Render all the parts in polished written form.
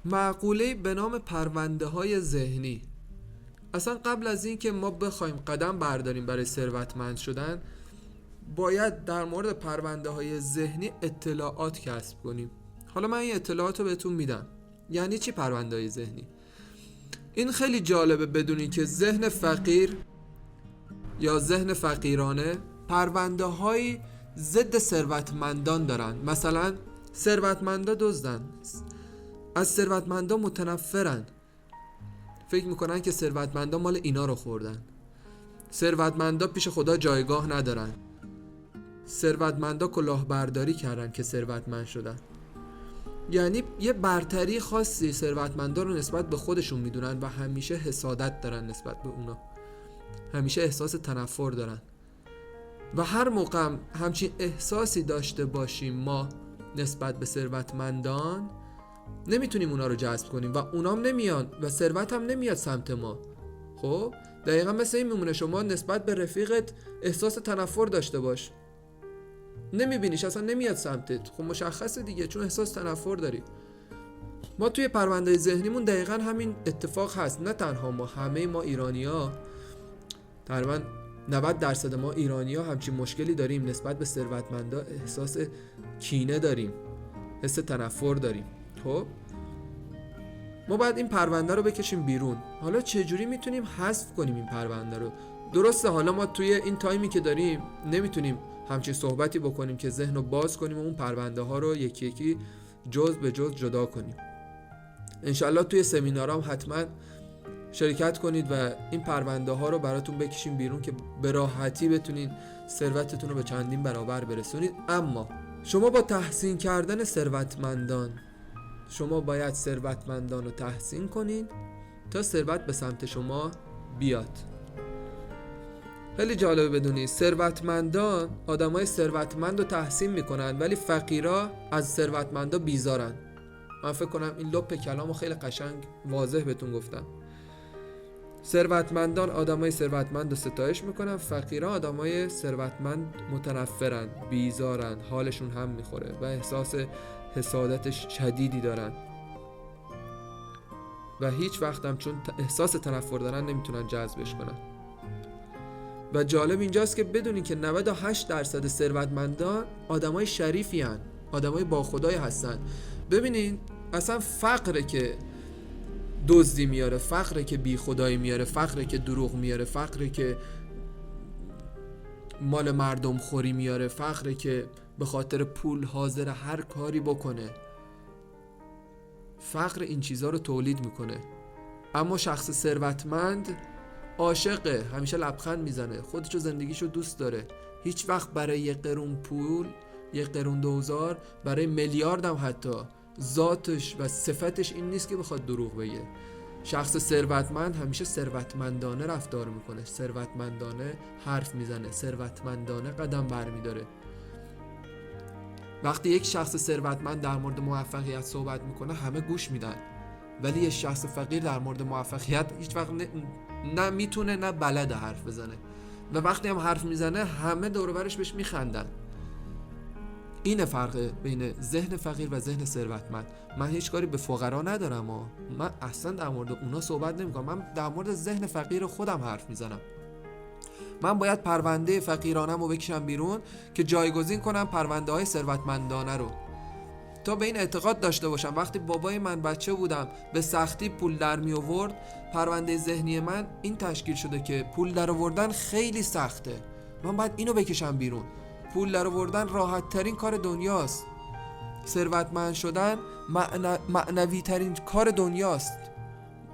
مقوله به نام پرونده های ذهنی. اصلا قبل از این که ما بخوایم قدم برداریم برای ثروتمند شدن، باید در مورد پرونده های ذهنی اطلاعات کسب کنیم. حالا من این اطلاعات رو بهتون میدم. یعنی چی پرونده های ذهنی؟ این خیلی جالبه بدونی که ذهن فقیر یا ذهن فقیرانه پرونده های ضد ثروتمندان دارن. مثلا ثروتمندا دزدن، از ثروتمندا متنفرن، فکر میکنن که ثروتمندا مال اینا رو خوردن، ثروتمندا پیش خدا جایگاه ندارن، ثروتمندا کلاهبرداری کردن که ثروتمند شدن. یعنی یه برتری خاصی ثروتمندا رو نسبت به خودشون میدونن و همیشه حسادت دارن نسبت به اونا، همیشه احساس تنفر دارن. و هر موقع همچین احساسی داشته باشیم ما نسبت به ثروتمندان، نمیتونیم اونا رو جذب کنیم و اونام نمیان و ثروت هم نمیاد سمت ما. خب دقیقا مثل این میمونه شما نسبت به رفیقت احساس تنفر داشته باش، نمیبینیش، اصلا نمیاد سمتت. خب مشخصه دیگه، چون احساس تنفر داری. ما توی پرونده ذهنیمون دقیقا همین اتفاق هست. نه تنها ما، همه ما ایرانی‌ها، تقریبا 90% ما ایرانی‌ها همچین مشکلی داریم. نسبت به ثروتمندا احساس کینه داریم، حس تنفر داریم. خب ما باید این پرونده رو بکشیم بیرون. حالا چجوری میتونیم حذف کنیم این پرونده رو؟ درسته حالا ما توی این تایمی که داریم نمیتونیم همچین صحبتی بکنیم که ذهن رو باز کنیم و اون پرونده ها رو یکی یکی جز به جز جدا کنیم. انشالله توی سمینارام حتما شرکت کنید و این پرونده ها رو براتون بکشیم بیرون که به راحتی بتونین ثروتتون رو به چندین برابر برسونید. اما شما با تحسین کردن ثروتمندان، شما باید ثروتمندان رو تحسین کنید تا ثروت به سمت شما بیاد. خیلی جالبه بدونی ثروتمندان آدمای ثروتمند رو تحسین میکنن ولی فقیرا از ثروتمندا بیزارن. من فکر کنم این لپ کلامو خیلی قشنگ واضح بهتون گفتم. ثروتمندان آدمای ثروتمند رو ستایش میکنن، فقیرا آدمای ثروتمند متنفرن، بیزارن، حالشون هم میخوره و احساس حسادت شدیدی دارن و هیچ وقت هم چون احساس تنفر دارن نمیتونن جذبش کنن. و جالب اینجاست که بدونین که 98% ثروتمندان آدمای شریفی هن، آدمای با خدای هستن. ببینین اصلا فقره که دزدی میاره، فقره که بی خدایی میاره، فقره که دروغ میاره، فقره که مال مردم خوری میاره، فقره که به خاطر پول حاضر هر کاری بکنه. فقر این چیزا رو تولید میکنه. اما شخص ثروتمند عاشقه، همیشه لبخند میزنه، خودشو زندگیشو دوست داره. هیچ وقت برای یک قرون پول، یک قرون دوزار، برای میلیارد هم حتی ذاتش و صفتش این نیست که بخواد دروغ بگه. شخص ثروتمند همیشه ثروتمندانه رفتار میکنه، ثروتمندانه حرف میزنه، ثروتمندانه قدم برمیداره. وقتی یک شخص ثروتمند در مورد موفقیت صحبت میکنه همه گوش میدن، ولی یک شخص فقیر در مورد موفقیت هیچ وقت نه میتونه نه بلده حرف بزنه و وقتی هم حرف میزنه همه دور و برش بهش میخندن. این فرق بین ذهن فقیر و ذهن ثروتمند. من هیچ کاری به فقرا ندارم من اصلا در مورد اونا صحبت نمیکنم. من در مورد ذهن فقیر خودم حرف میزنم. من باید پرونده فقیرانم رو بکشم بیرون که جایگزین کنم پرونده های ثروتمندانه رو، تا به این اعتقاد داشته باشم وقتی بابای من بچه بودم به سختی پول در می آورد، پرونده ذهنی من این تشکیل شده که پول در آوردن خیلی سخته، من باید اینو بکشم بیرون. پول در آوردن راحت ترین کار دنیاست، ثروتمند شدن معنوی ترین کار دنیاست.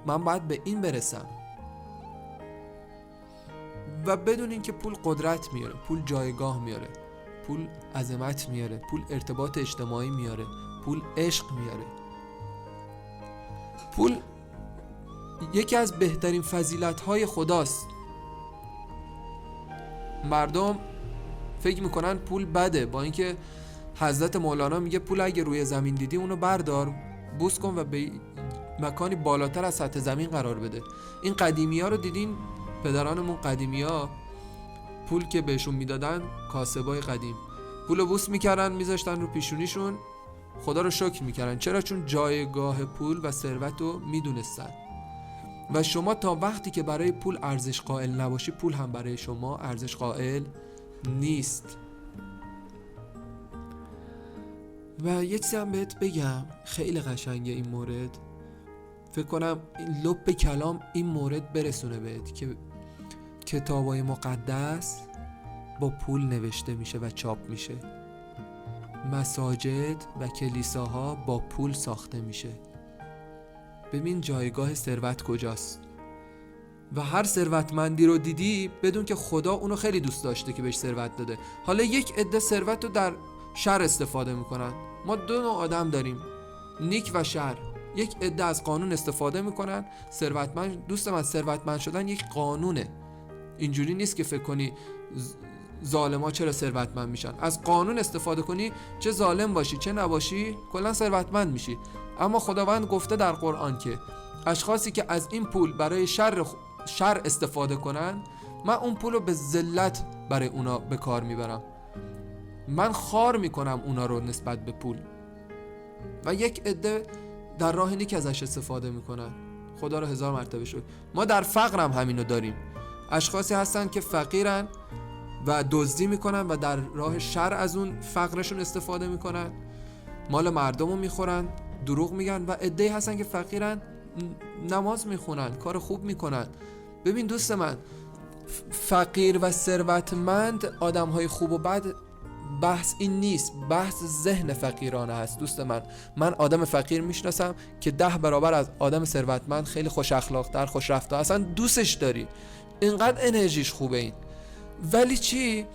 من باید به این برسم و بدونین که پول قدرت میاره، پول جایگاه میاره، پول عظمت میاره، پول ارتباط اجتماعی میاره، پول عشق میاره. پول یکی از بهترین فضیلت‌های خداست. مردم فکر میکنن پول بده، با اینکه حضرت مولانا میگه پول اگه روی زمین دیدی اونو بردار، بوس کن و به مکانی بالاتر از سطح زمین قرار بده. این قدیمی‌ها رو دیدین، پدرانمون قدیمی‌ها پول که بهشون میدادن، کاسبای قدیم پولو بوس میکردن میذاشتن رو پیشونیشون خدا رو شکر میکردن. چرا؟ چون جایگاه پول و ثروت رو میدونستن. و شما تا وقتی که برای پول ارزش قائل نباشی، پول هم برای شما ارزش قائل نیست. و یه چیزی هم بهت بگم، خیلی قشنگه این مورد، فکر کنم لب کلام این مورد برسونه بهت که کتابای مقدس با پول نوشته میشه و چاپ میشه. مساجد و کلیساها با پول ساخته میشه. ببین جایگاه ثروت کجاست. و هر ثروتمندی رو دیدی بدون که خدا اونو خیلی دوست داشته که بهش ثروت داده. حالا یک عده ثروت رو در شر استفاده میکنن. ما دو نوع آدم داریم، نیک و شر. یک عده از قانون استفاده میکنن. ثروتمند، دوست من، ثروتمند شدن یک قانونه. اینجوری نیست که فکر کنی ظالما چرا ثروتمند میشن. از قانون استفاده کنی، چه ظالم باشی چه نباشی، کلا ثروتمند میشی. اما خداوند گفته در قرآن که اشخاصی که از این پول برای شر استفاده کنن، من اون پول رو به ذلت برای اونا به کار میبرم. من خوار میکنم اونا رو نسبت به پول. و یک عده در راه نیک ازش استفاده میکنن. خدا رو هزار مرتبه شکر. ما در فقر هم همینو داریم. اشخاصی هستن که فقیرن و دزدی میکنن و در راه شر از اون فقرشون استفاده میکنن، مال مردم رو میخورن، دروغ میگن. و عده‌ای هستن که فقیرن، نماز میخونن، کار خوب میکنن. ببین دوست من، فقیر و ثروتمند، آدمهای خوب و بد، بحث این نیست. بحث ذهن فقیرانه هست. دوست من آدم فقیر میشناسم که 10 برابر از آدم ثروتمند خیلی خوش اخلاق‌تر، خوش رفتار، اصلا دوستش داری، اینقدر انرژیش خوبه این. ولی چی؟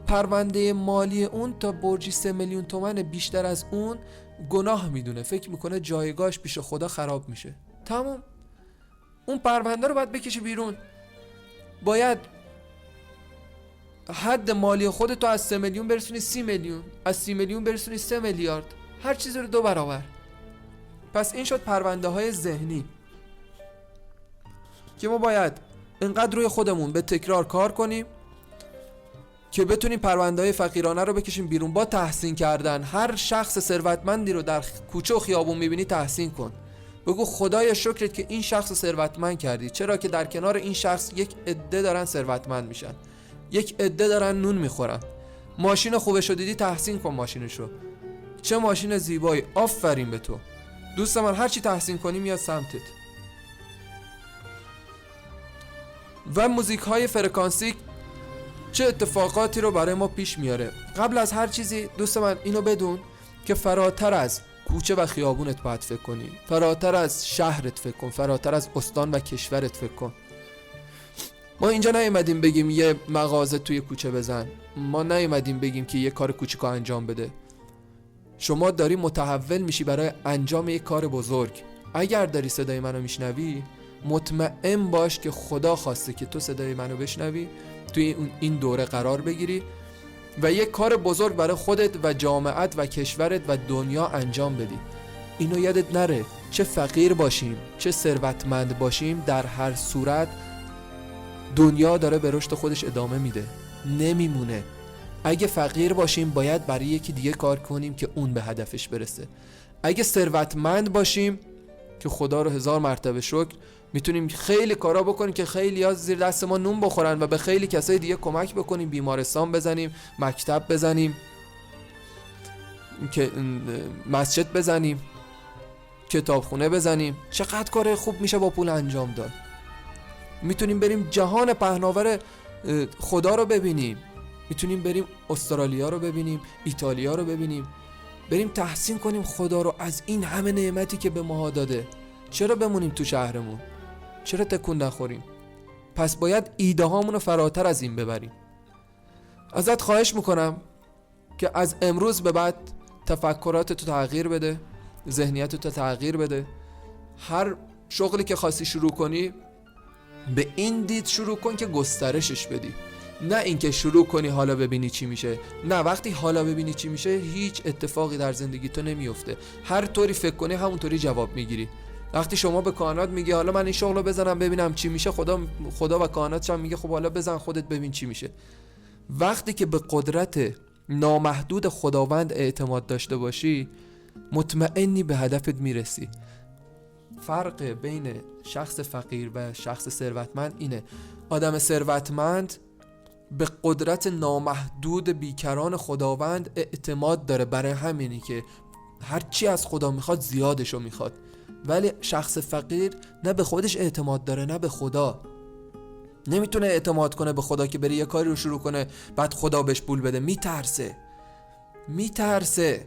پرونده مالی اون تا برجی 3 میلیون تومان بیشتر از اون گناه میدونه. فکر میکنه جایگاهش پیش خدا خراب میشه. تمام. اون پرونده رو باید بکشه بیرون. باید حد مالی خودتو از 3 میلیون برسونی 30 میلیون، از 30 میلیون برسونی 3 میلیارد، هر چیزی رو 2 برابر. پس این شد پرونده های ذهنی که ما باید اینقدر روی خودمون به تکرار کار کنیم که بتونیم پرونده های فقیرانه رو بکشیم بیرون با تحسین کردن. هر شخص ثروتمندی رو در کوچه و خیابون میبینی تحسین کن. بگو خدایا شکرت که این شخص ثروتمند کردی، چرا که در کنار این شخص یک عده دارن ثروتمند میشن، یک عده دارن نون میخورن. ماشین خوبش رو دیدی تحسین کن ماشینشو، چه ماشین زیبایی، آفرین به تو. دوست من هر چی تحسین کنی میاد سمتت. و موزیک های فرکانسی چه اتفاقاتی رو برای ما پیش میاره. قبل از هر چیزی دوست من اینو بدون که فراتر از کوچه و خیابونت باید فکر کنی، فراتر از شهرت فکر کن، فراتر از استان و کشورت فکر کن. ما اینجا نیومدیم بگیم یه مغازه توی کوچه بزن، ما نیومدیم بگیم که یه کار کوچیکو انجام بده. شما داری متحول میشی برای انجام یک کار بزرگ. اگر داری صدای منو میشنوی، مطمئن باش که خدا خواسته که تو صدای منو بشنوی، توی این دوره قرار بگیری و یک کار بزرگ برای خودت و جامعت و کشورت و دنیا انجام بدی. اینو یادت نره، چه فقیر باشیم چه ثروتمند باشیم، در هر صورت دنیا داره به رشد خودش ادامه میده، نمیمونه. اگه فقیر باشیم باید برای یکی دیگه کار کنیم که اون به هدفش برسه. اگه ثروتمند باشیم که خدا رو هزار مرتبه شکر، میتونیم خیلی کارا بکنیم که خیلی ها زیر دست ما نون بخورن و به خیلی کسای دیگه کمک بکنیم، بیمارستان بزنیم، مکتب بزنیم، که مسجد بزنیم، کتابخونه بزنیم. چقدر کار خوب میشه با پول انجام داد. میتونیم بریم جهان پهناور خدا رو ببینیم، میتونیم بریم استرالیا رو ببینیم، ایتالیا رو ببینیم، بریم تحسین کنیم خدا رو از این همه نعمتی که به ما داده. چرا بمونیم تو شهرمون؟ چرا تکون نخوریم؟ پس باید ایده هامون رو فراتر از این ببریم. ازت خواهش میکنم که از امروز به بعد تفکراتتو تغییر بده، ذهنیتتو تغییر بده. هر شغلی که خواستی شروع کنی به این دید شروع کن که گسترشش بدی، نه اینکه شروع کنی حالا ببینی چی میشه. نه، وقتی حالا ببینی چی میشه هیچ اتفاقی در زندگی تو نمیفته. هر طوری فکر کنی همونطوری جواب میگیری. وقتی شما به کائنات میگی حالا من این شغلو بزنم ببینم چی میشه، خدا و کائناتش هم میگه خب حالا بزن خودت ببین چی میشه. وقتی که به قدرت نامحدود خداوند اعتماد داشته باشی، مطمئنی به هدفت میرسی. فرق بین شخص فقیر و شخص ثروتمند اینه: آدم ثروتمند به قدرت نامحدود بیکران خداوند اعتماد داره، برای همینی که هر چی از خدا میخواد زیادشو میخواد. ولی شخص فقیر نه به خودش اعتماد داره نه به خدا. نمیتونه اعتماد کنه به خدا که بره یه کاری رو شروع کنه بعد خدا بهش پول بده. میترسه.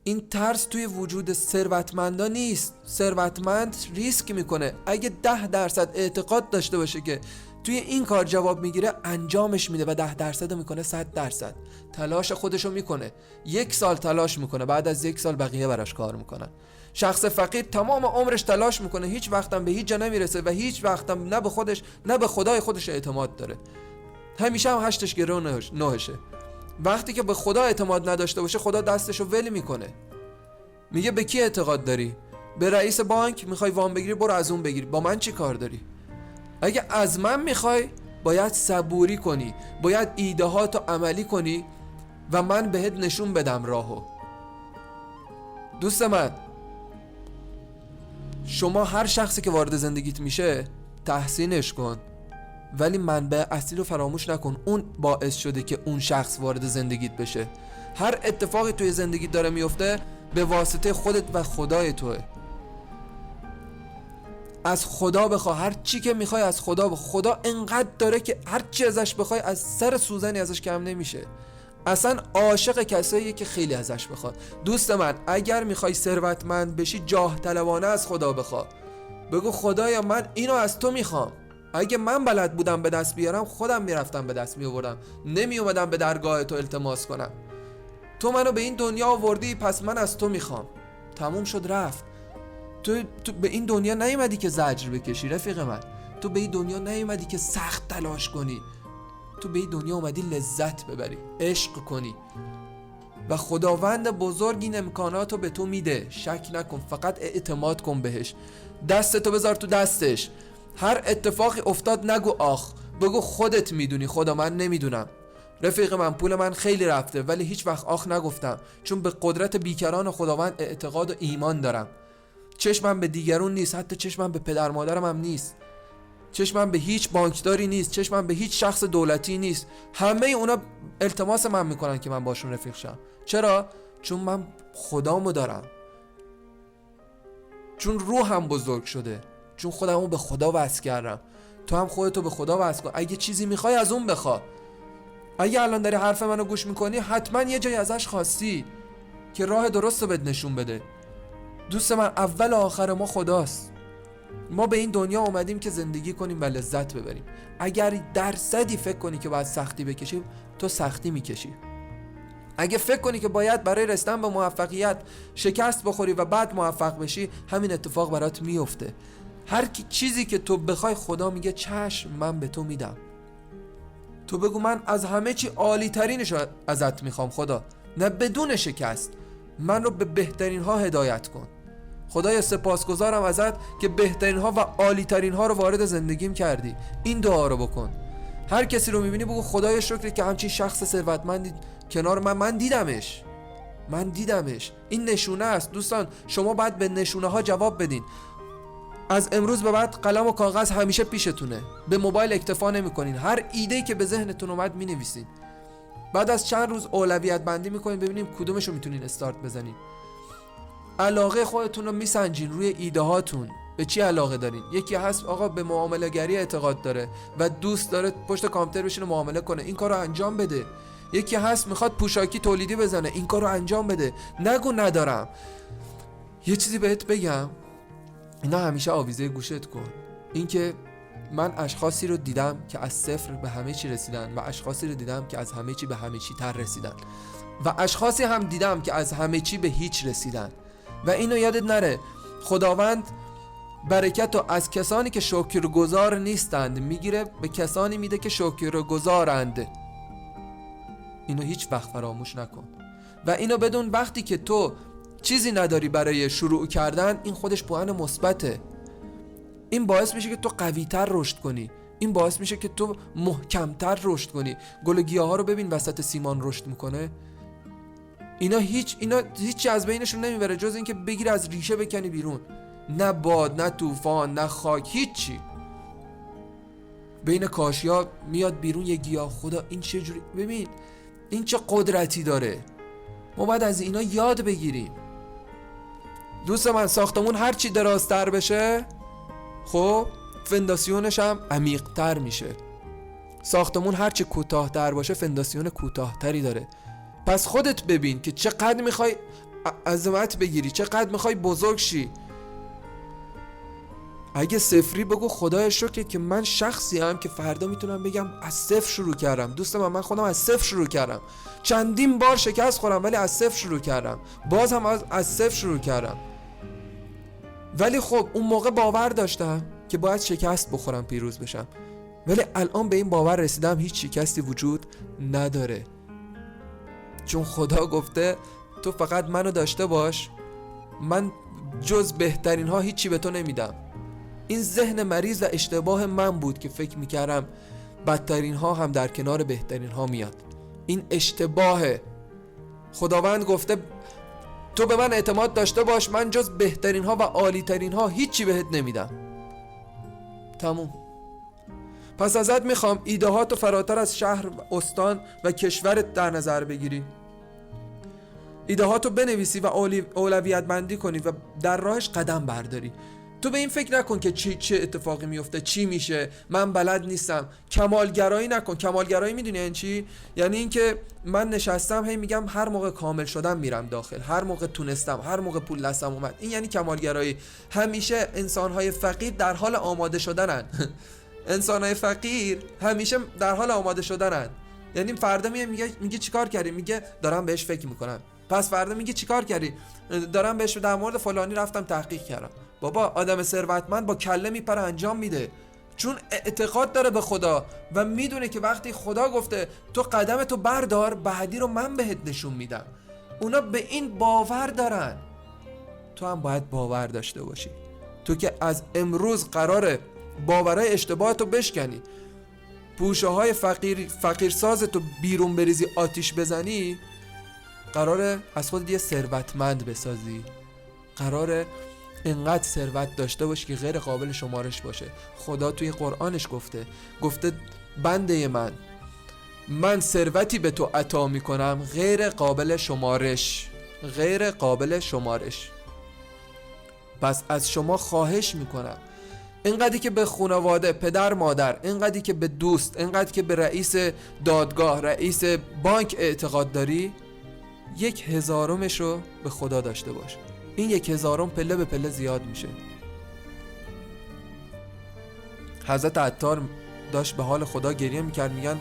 این ترس توی وجود ثروتمندا نیست. ثروتمند ریسک میکنه. اگه 10% اعتقاد داشته باشه که توی این کار جواب میگیره، انجامش میده و 10% میکنه 100%. تلاش خودشو میکنه. 1 سال تلاش میکنه، بعد از 1 سال بقیه براش کار میکنن. شخص فقیر تمام عمرش تلاش میکنه، هیچ وقتم به هیچ جا نمیرسه و هیچ وقتم نه به خودش نه به خدای خودش اعتماد داره. همیشه هم 8ش گره و 9شه. وقتی که به خدا اعتماد نداشته باشه، خدا دستشو ول میکنه. میگه به کی اعتقاد داری؟ به رئیس بانک میخوای وام بگیری؟ برو از اون بگیر، با من چی کار داری؟ اگه از من میخوای باید صبوری کنی، باید ایده هاتو عملی کنی و من بهت نشون بدم راهو. دوست من، شما هر شخصی که وارد زندگیت میشه تحسینش کن، ولی منبع اصلی رو فراموش نکن. اون باعث شده که اون شخص وارد زندگیت بشه. هر اتفاقی توی زندگیت داره میفته به واسطه خودت و خدای توه. از خدا بخوا، هر چی که میخوای از خدا بخوا. خدا انقدر داره که هر چی ازش بخوای از سر سوزنی ازش کم نمیشه. اصلا عاشق کساییه که خیلی ازش بخواد. دوست من، اگر میخوای ثروتمند بشی، جاه طلبانه از خدا بخوا. بگو خدایا من اینو از تو میخوام. اگه من بلد بودم به دست بیارم، خودم میرفتم به دست میآوردم، نمی اومدم به درگاه تو التماس کنم. تو منو به این دنیا آوردی، پس من از تو میخوام. تموم شد رفت. تو به این دنیا نیومدی که زجر بکشی رفیق من. تو به این دنیا نیومدی که سخت تلاش کنی. تو به این دنیا اومدی لذت ببری، عشق کنی و خداوند بزرگ این امکاناتو به تو میده. شک نکن، فقط اعتماد کن بهش. دستتو بذار تو دستش. هر اتفاقی افتاد نگو آخ، بگو خودت میدونی خدا، من نمیدونم. رفیق من، پول من خیلی رفته ولی هیچ وقت آخ نگفتم، چون به قدرت بیکران خداوند اعتقاد و ایمان دارم. چشمم به دیگرون نیست، حتی چشمم به پدر مادرم هم نیست، چشمم به هیچ بانکداری نیست، چشمم به هیچ شخص دولتی نیست. همه اونا التماس من میکنن که من باشون رفیق شم. چرا؟ چون من خدامو دارم، چون روحم بزرگ شده، چون خودمو به خدا وصل کردم. تو هم خودتو به خدا وصل کن. اگه چیزی میخوای از اون بخوا. اگه الان داری حرف منو گوش میکنی، حتما یه جایی ازش خواستی که راه درست رو بهت نشون بده. دوست من، اول و آخر ما خداست. ما به این دنیا اومدیم که زندگی کنیم و لذت ببریم. اگر درصدی فکر کنی که باید سختی بکشی، تو سختی میکشی. اگه فکر کنی که باید برای رسیدن به موفقیت شکست بخوری و بعد موفق بشی، همین اتفاق برات میفته. هر چیزی که تو بخوای، خدا میگه چشم، من به تو میدم. تو بگو من از همه چی عالی ترینشو ازت میخوام خدا، نه بدون شکست. من رو به بهترین ها هدایت کن. خدایا سپاسگزارم ازت که بهترین ها و عالی ترین ها رو وارد زندگیم کردی. این دعا رو بکن. هر کسی رو میبینی بگو خدایا شکری که همچین شخص ثروتمندی کنار من دیدمش. این نشونه است. دوستان، شما باید به نشونه ها جواب بدین. از امروز به بعد قلم و کاغذ همیشه پیشتونه. به موبایل اکتفا نمی‌کنین. هر ایده‌ای که به ذهنتون اومد می‌نویسین. بعد از چند روز اولویت بندی می‌کنین ببینیم کدومش رو می‌تونین استارت بزنین. علاقه خودتون رو میسنجین روی ایده هاتون. به چی علاقه دارین؟ یکی هست آقا به معامله گری اعتقاد داره و دوست داره پشت کامپیوتر بشینه معامله کنه، این کارو انجام بده. یکی هست میخواد پوشاکی تولیدی بزنه، این کارو انجام بده. نگو ندارم. یه چیزی بهت بگم، اینا همیشه آویزه گوشت کن. اینکه من اشخاصی رو دیدم که از صفر به همه چی رسیدن و اشخاصی رو دیدم که از همه چی به همه چی تر رسیدن و اشخاصی هم دیدم که از همه چی به هیچ رسیدن. و اینو یادت نره، خداوند برکت رو از کسانی که شکرگزار نیستند میگیره، به کسانی میده که شکرگزارند. اینو هیچ وقت فراموش نکن. و اینو بدون وقتی که تو چیزی نداری برای شروع کردن، این خودش پوان مثبته. این باعث میشه که تو قوی‌تر رشد کنی. این باعث میشه که تو محکم‌تر رشد کنی. گل و گیاها رو ببین وسط سیمان رشد میکنه. اینا هیچ از بینشون نمیبره جز اینکه بگیری از ریشه بکنی بیرون. نه باد، نه طوفان، نه خاک، هیچی. بین کاشیا میاد بیرون یه گیاه. خدا این چه جوری، ببین این چه قدرتی داره. ما باید از اینا یاد بگیریم. دوست من، ساختمون هر چی درازتر بشه خب فنداسیونش هم عمیق‌تر میشه. ساختمون هر چی کوتاه‌تر باشه فنداسیون کوتاه‌تری داره. پس خودت ببین که چقدر میخوای عظمت بگیری، چقدر میخوای بزرگ شی. اگه صفری بگو خدای شکر که من شخصی هم که فردا میتونم بگم از صفر شروع کردم. دوست من خودم از صفر شروع کردم، چندین بار شکست خورم ولی از صفر شروع کردم، باز هم از صفر شروع کردم. ولی خب اون موقع باور داشتم که باید شکست بخورم پیروز بشم، ولی الان به این باور رسیدم هیچ شکستی وجود نداره، چون خدا گفته تو فقط منو داشته باش، من جز بهترین ها هیچی به تو نمیدم. این ذهن مریض و اشتباه من بود که فکر میکردم بدترین ها هم در کنار بهترین ها میاد. این اشتباهه. خداوند گفته تو به من اعتماد داشته باش، من جز بهترین ها و عالی ترین ها هیچی بهت نمیدم. تموم. پس ازت میخوام ایده ها تو فراتر از شهر، استان و کشورت در نظر بگیری. ایده ها تو بنویسی و اولویت بندی کنی و در راهش قدم برداری. تو به این فکر نکن که چه اتفاقی میفته، چی میشه، من بلد نیستم. کمالگرایی نکن. کمالگرایی میدونی یعنی چی؟ یعنی این که من نشستم هی میگم هر موقع کامل شدم میرم داخل، هر موقع تونستم، هر موقع پول دستم اومد. این یعنی کمالگرایی. همیشه انسانهای فقیر در حال آماده شدنن. انسانهای فقیر همیشه در حال آماده شدنن. یعنی فردا میگه چیکار کردی؟ میگه دارم بهش فکر میکنم. پس فردا میگه چیکار کردی؟ دارم بهش در مورد فلانی رفتم تحقیق کردم. بابا آدم ثروتمند با کله میپره انجام میده، چون اعتقاد داره به خدا و میدونه که وقتی خدا گفته تو قدمتو بردار، بعدی رو من بهت نشون میدم. اونا به این باور دارن. تو هم باید باور داشته باشی. تو که از امروز قراره باورهای اشتباهتو بشکنی، پوشه های فقیرسازتو بیرون بریزی، آتیش بزنی، قراره از خودت یه ثروتمند بسازی. قراره اینقدر ثروت داشته باشی که غیر قابل شمارش باشه. خدا توی قرآنش گفته بنده من ثروتی به تو عطا میکنم غیر قابل شمارش. غیر قابل شمارش. پس از شما خواهش میکنم اینقدری که به خانواده، پدر مادر، اینقدری که به دوست، اینقدری که به رئیس دادگاه، رئیس بانک اعتقاد داری، 1/1000 رو به خدا داشته باش. این 1/1000 پله به پله زیاد میشه. حضرت عطار داشت به حال خدا گریه میکرد. میگن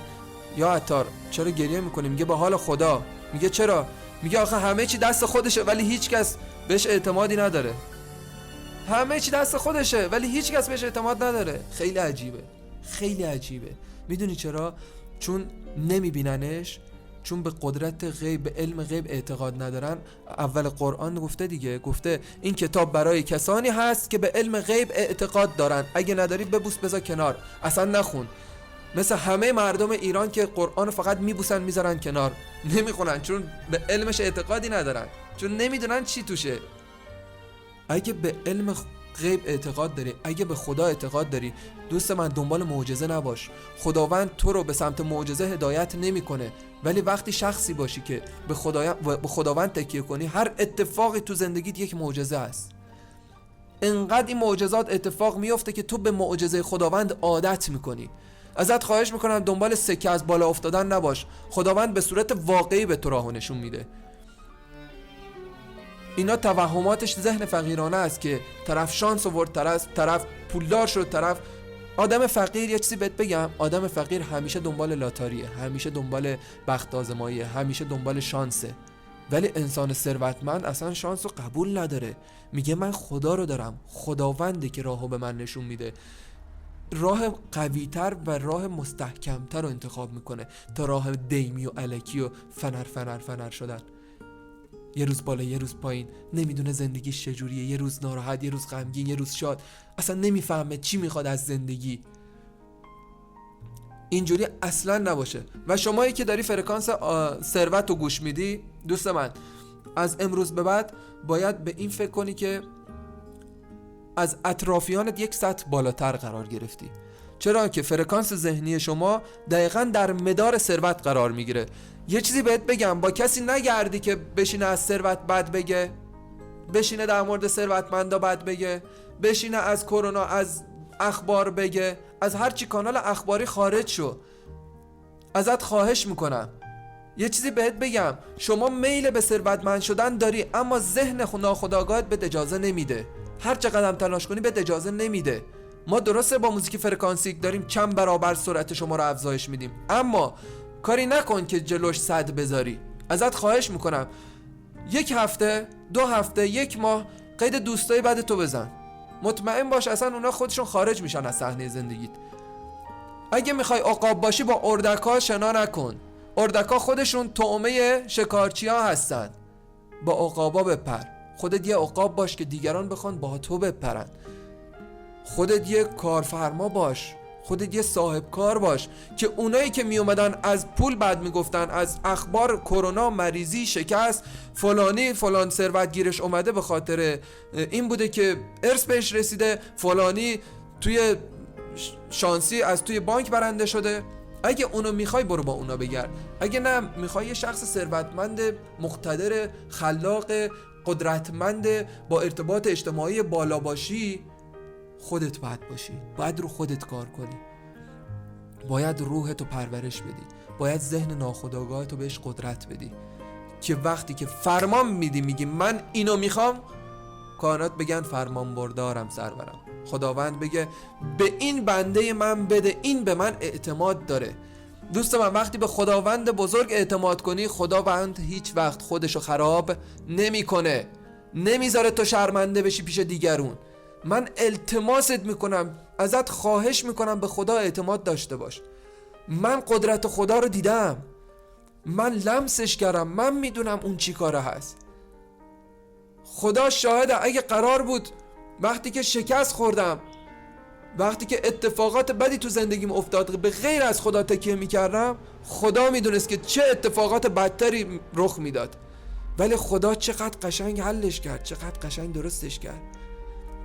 یا عطار چرا گریه میکنی؟ میگه به حال خدا. میگه چرا؟ میگه آخه همه چی دست خودشه ولی هیچ کس بهش اعتمادی نداره. همه چی دست خودشه ولی هیچ کس بهش اعتماد نداره. خیلی عجیبه، خیلی عجیبه. میدونی چرا؟ چون نمیبیننش، چون به قدرت غیب، به علم غیب اعتقاد ندارن. اول قرآن گفته دیگه، گفته این کتاب برای کسانی هست که به علم غیب اعتقاد دارن. اگه نداری ببوس بذار کنار، اصلا نخون. مثل همه مردم ایران که قرآن فقط میبوسن میذارن کنار، نمیخونن، چون به علمش اعتقادی ندارن، چون نمیدونن چی توشه. اگه به علم غیب اعتقاد داری، اگه به خدا اعتقاد داری، دوست من دنبال معجزه نباش. خداوند تو رو به سمت معجزه هدایت نمیکنه، ولی وقتی شخصی باشی که به خداوند تکیه کنی، هر اتفاقی تو زندگیت یک معجزه است. انقدر این معجزات اتفاق میفته که تو به معجزه خداوند عادت میکنی. ازت خواهش میکنم دنبال سکه از بالا افتادن نباش. خداوند به صورت واقعی به تو راهو نشون میده. اینا توهماتش ذهن فقیرانه است که طرف شانس آورد، طرف پولدار شد، طرف آدم فقیر. یه چیزی بهت بگم، آدم فقیر همیشه دنبال لاتاریه، همیشه دنبال بخت آزماییه، همیشه دنبال شانسه. ولی انسان ثروتمند اصلا شانس رو قبول نداره. میگه من خدا رو دارم، خداونده که راهو به من نشون میده. راه قوی‌تر و راه مستحکم‌تر رو انتخاب میکنه تا راه دیمی و الکی و فنر شدن. یه روز بالا یه روز پایین، نمیدونه زندگیش چجوریه، یه روز ناراحت، یه روز غمگین، یه روز شاد، اصلا نمیفهمه چی میخواد از زندگی. اینجوری اصلا نباشه. و شمایی که داری فرکانس ثروت رو گوش میدی، دوست من، از امروز به بعد باید به این فکر کنی که از اطرافیانت یک سطح بالاتر قرار گرفتی. چرا که فرکانس ذهنی شما دقیقاً در مدار ثروت قرار میگیره. یه چیزی بهت بگم، با کسی نگردی که بشینه از ثروت بد بگه، بشینه در مورد ثروتمندا بد بگه، بشینه از کرونا، از اخبار بگه، از هر چی کانال اخباری خارج شو. ازت خواهش میکنم یه چیزی بهت بگم، شما میل به ثروتمند شدن داری، اما ذهن ناخودآگاهت بهت اجازه نمیده. هر چه قدم تلاش کنی بهت اجازه نمیده. ما درسته با موزیک فرکانسیک داریم چند برابر سرعت شما رو افزایش میدیم، اما کاری نکن که جلوش صد بذاری. ازت خواهش میکنم 1 هفته، 2 هفته، 1 ماه قید دوستای بعد تو بزن. مطمئن باش اصلا اونا خودشون خارج میشن از صحنه زندگیت. اگه میخوای عقاب باشی با اردک‌ها شنا نکن. اردک‌ها خودشون طعمه شکارچی‌ها هستن. با عقابا بپر. خودت یه عقاب باش که دیگران بخوان با تو بپرن. خودت یه کارفرما باش، خودت یه صاحب کار باش که اونایی که می اومدن از پول بعد میگفتن، از اخبار کرونا، مریضی، شکست، فلانی فلان ثروت گیرش اومده به خاطر این بوده که ارث بهش رسیده، فلانی توی شانسی از توی بانک برنده شده. اگه اونو میخوای برو با اونا بگرد. اگه نه میخوای یه شخص ثروتمند، مقتدر، خلاق، قدرتمند، با ارتباط اجتماعی بالا باشی، خودت باید باشی. باید رو خودت کار کنی. باید روحتو پرورش بدی. باید ذهن ناخودآگاهتو بهش قدرت بدی که وقتی که فرمان میدی، میگی من اینو میخوام، کائنات بگن فرمان بردارم سرورم. خداوند بگه به این بنده من بده، این به من اعتماد داره. دوست من، وقتی به خداوند بزرگ اعتماد کنی، خداوند هیچ وقت خودشو خراب نمیکنه. نمیذاره تو شرمنده بشی پیش دیگرون. من التماست میکنم، ازت خواهش میکنم به خدا اعتماد داشته باش. من قدرت خدا رو دیدم، من لمسش کردم، من میدونم اون چی کاره هست. خدا شاهده اگه قرار بود وقتی که شکست خوردم، وقتی که اتفاقات بدی تو زندگیم افتاد، به غیر از خدا تکیه میکردم، خدا میدونست که چه اتفاقات بدتری رخ میداد. ولی خدا چقدر قشنگ حلش کرد، چقدر قشنگ درستش کرد،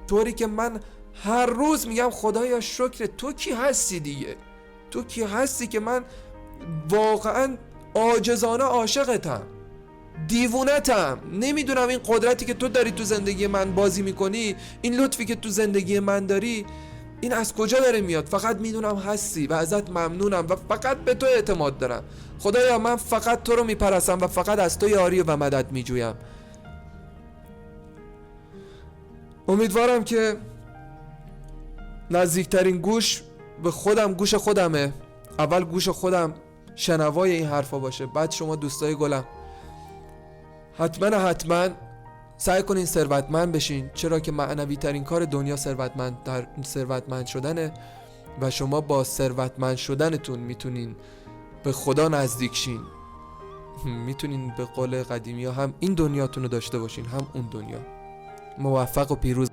طوری که من هر روز میگم خدایا شکر تو کی هستی دیگه. تو کی هستی که من واقعا عاجزانه عاشقتم، دیوونتم. نمیدونم این قدرتی که تو داری تو زندگی من بازی میکنی، این لطفی که تو زندگی من داری، این از کجا داره میاد. فقط میدونم هستی و ازت ممنونم و فقط به تو اعتماد دارم. خدایا من فقط تو رو میپرستم و فقط از تو یاری و مدد میجویم. امیدوارم که نزدیکترین گوش به خودم گوش خودمه. اول گوش خودم شنوای این حرفا باشه، بعد شما دوستای گلم حتما سعی کنین ثروتمند بشین، چرا که معنوی ترین کار دنیا ثروتمند شدنه و شما با ثروتمند شدنتون میتونین به خدا نزدیک شین. میتونین به قول قدیمی ها هم این دنیاتون رو داشته باشین، هم اون دنیا. موفق و پیروز